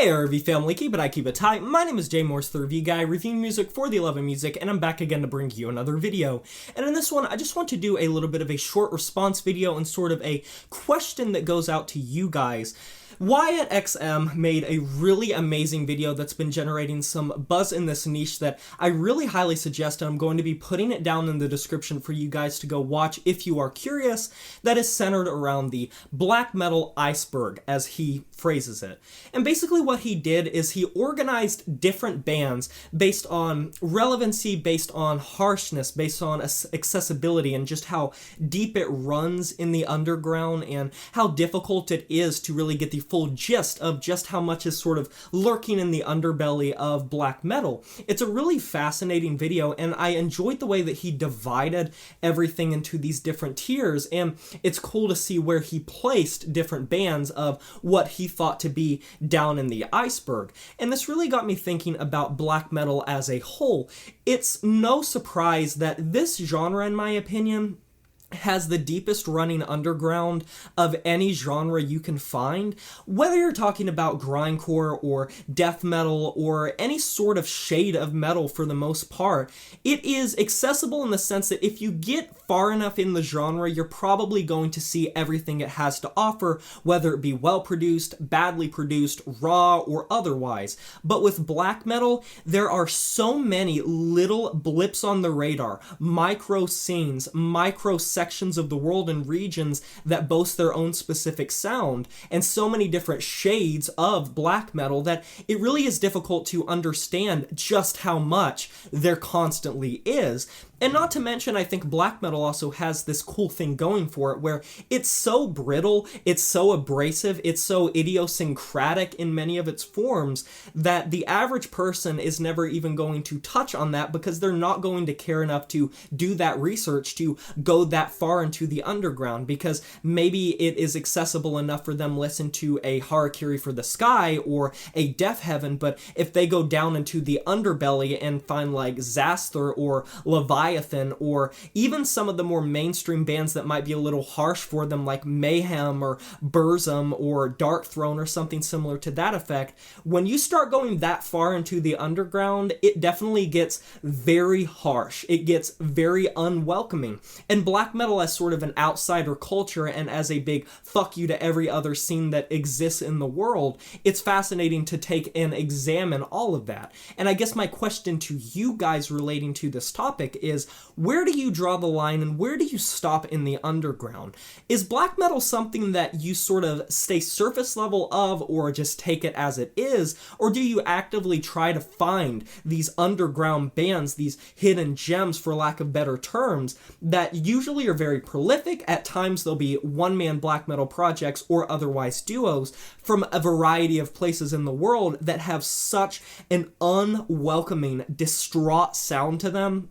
Hey RV family, keep it I keep it tight. My name is Jay Morse, the review guy, reviewing music for the love of music, and I'm back again to bring you another video. And in this one, I just want to do a little bit of a short response video and sort of a question that goes out to you guys. Wyattxhim made a really amazing video that's been generating some buzz in this niche that I really highly suggest, and I'm going to be putting it down in the description for you guys to go watch if you are curious. That is centered around the black metal iceberg, as he phrases it. And basically what he did is he organized different bands based on relevancy, based on harshness, based on accessibility, and just how deep it runs in the underground and how difficult it is to really get the full gist of just how much is sort of lurking in the underbelly of black metal. It's a really fascinating video, and I enjoyed the way that he divided everything into these different tiers, and it's cool to see where he placed different bands of what he thought to be down in the iceberg. And this really got me thinking about black metal as a whole. It's no surprise that this genre, in my opinion, has the deepest running underground of any genre you can find. Whether you're talking about grindcore or death metal or any sort of shade of metal, for the most part, it is accessible in the sense that if you get far enough in the genre, you're probably going to see everything it has to offer, whether it be well produced, badly produced, raw, or otherwise. But with black metal, there are so many little blips on the radar, micro scenes, micro sections of the world and regions that boast their own specific sound, and so many different shades of black metal that it really is difficult to understand just how much there constantly is. And not to mention, I think black metal also has this cool thing going for it where it's so brittle, it's so abrasive, it's so idiosyncratic in many of its forms that the average person is never even going to touch on that because they're not going to care enough to do that research to go that far into the underground, because maybe it is accessible enough for them to listen to a Harakiri for the Sky or a Death Heaven, but if they go down into the underbelly and find like Xasthur or Leviathan, or even some of the more mainstream bands that might be a little harsh for them, like Mayhem or Burzum or Dark Throne or something similar to that effect, when you start going that far into the underground, it definitely gets very harsh. It gets very unwelcoming. And black metal as sort of an outsider culture and as a big fuck you to every other scene that exists in the world, it's fascinating to take and examine all of that. And I guess my question to you guys relating to this topic is, where do you draw the line and where do you stop in the underground? Is black metal something that you sort of stay surface level of or just take it as it is? Or do you actively try to find these underground bands, these hidden gems for lack of better terms, that usually are very prolific? At times they'll be one-man black metal projects or otherwise duos from a variety of places in the world that have such an unwelcoming, distraught sound to them.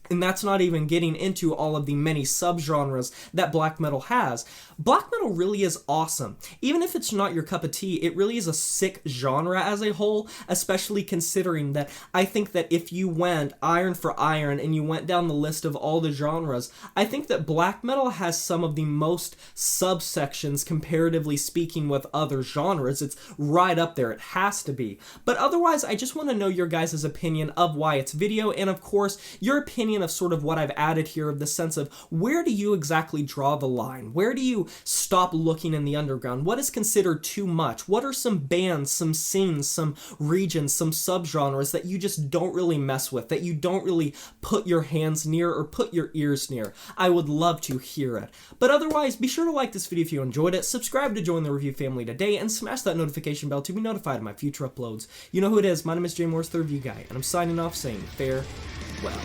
And that's not even getting into all of the many subgenres that black metal has. Black metal really is awesome. Even if it's not your cup of tea, it really is a sick genre as a whole, especially considering that I think that if you went iron for iron and you went down the list of all the genres, I think that black metal has some of the most subsections, comparatively speaking, with other genres. It's right up there. It has to be. But otherwise, I just want to know your guys' opinion of Wyatt's video, and of course, your opinion of sort of what I've added here, of the sense of where do you exactly draw the line? Where do you stop looking in the underground? What is considered too much? What are some bands, some scenes, some regions, some subgenres that you just don't really mess with, that you don't really put your hands near or put your ears near? I would love to hear it. But otherwise, be sure to like this video if you enjoyed it, subscribe to join the review family today, and smash that notification bell to be notified of my future uploads. You know who it is. My name is Jay Morse, the review guy, and I'm signing off saying farewell.